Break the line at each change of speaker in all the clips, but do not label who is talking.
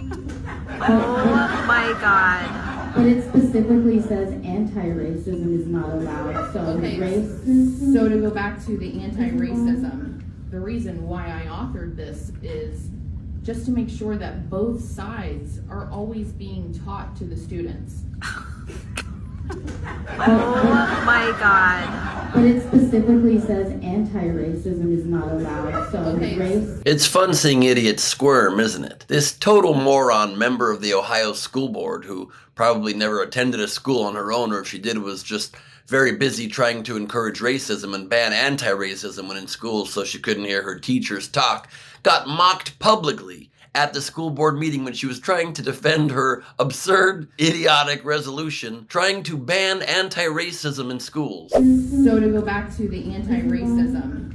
Oh my God.
But it specifically says anti-racism is not allowed. So
Okay,
racism.
so to go back to the anti-racism, the reason why I authored this is just to make sure that both sides are always being taught to the students.
Oh my God.
But it specifically says anti-racism is not allowed. So
Okay.
It's fun seeing idiots squirm, isn't it? This total moron member of the Ohio School Board, who probably never attended a school on her own, or if she did was just very busy trying to encourage racism and ban anti-racism when in school so she couldn't hear her teachers talk, got mocked publicly at the school board meeting when she was trying to defend her absurd, idiotic resolution trying to ban anti-racism in schools.
So to go back to the anti-racism,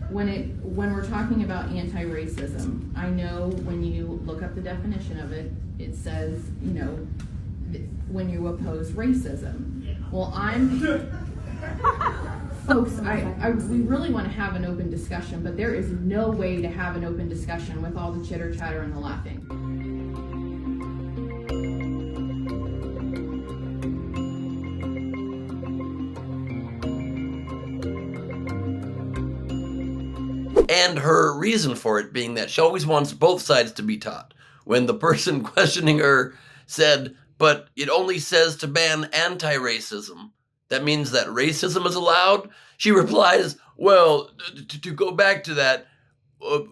when we're talking about anti-racism, I know when you look up the definition of it, it says, when you oppose racism. Well, folks, we really want to have an open discussion, but there is no way to have an open discussion with all the chitter chatter and the laughing.
And her reason for it being that she always wants both sides to be taught. When the person questioning her said, but it only says to ban anti-racism, that means that racism is allowed? She replies, well, to go back to that,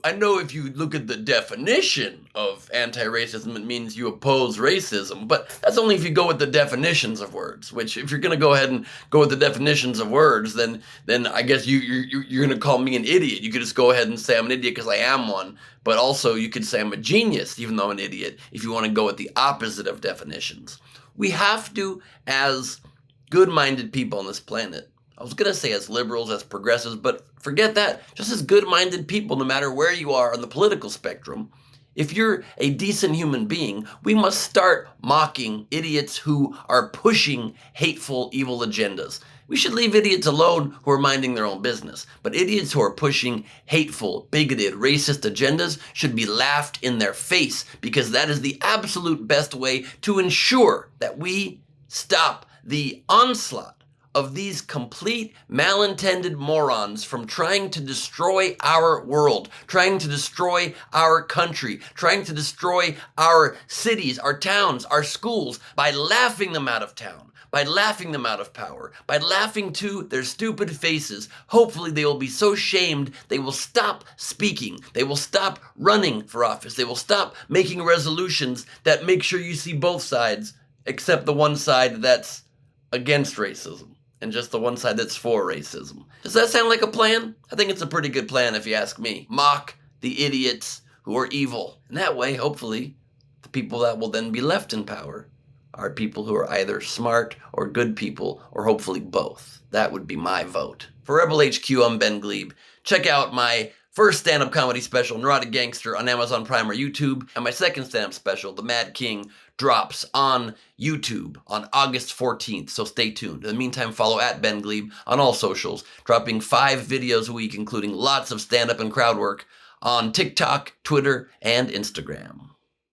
I know if you look at the definition of anti-racism, it means you oppose racism, but that's only if you go with the definitions of words, which if you're going to go ahead and go with the definitions of words, then I guess you're going to call me an idiot. You could just go ahead and say I'm an idiot because I am one, but also you could say I'm a genius, even though I'm an idiot, if you want to go with the opposite of definitions. We have to, as good-minded people on this planet, I was going to say as liberals, as progressives, but forget that. Just as good-minded people, no matter where you are on the political spectrum, if you're a decent human being, we must start mocking idiots who are pushing hateful, evil agendas. We should leave idiots alone who are minding their own business. But idiots who are pushing hateful, bigoted, racist agendas should be laughed in their face, because that is the absolute best way to ensure that we stop the onslaught of these complete malintended morons from trying to destroy our world, trying to destroy our country, trying to destroy our cities, our towns, our schools, by laughing them out of town, by laughing them out of power, by laughing to their stupid faces. Hopefully they will be so shamed they will stop speaking, they will stop running for office, they will stop making resolutions that make sure you see both sides, except the one side that's against racism, and just the one side that's for racism. Does that sound like a plan? I think it's a pretty good plan if you ask me. Mock the idiots who are evil. And that way, hopefully, the people that will then be left in power are people who are either smart or good people, or hopefully both. That would be my vote. For Rebel HQ, I'm Ben Gleib. Check out my first stand-up comedy special, Neurotic Gangster, on Amazon Prime or YouTube, and my second stand-up special, The Mad King, drops on YouTube on August 14th, so stay tuned. In the meantime, follow at Ben Gleib on all socials, dropping 5 videos a week, including lots of stand-up and crowd work on TikTok, Twitter, and Instagram.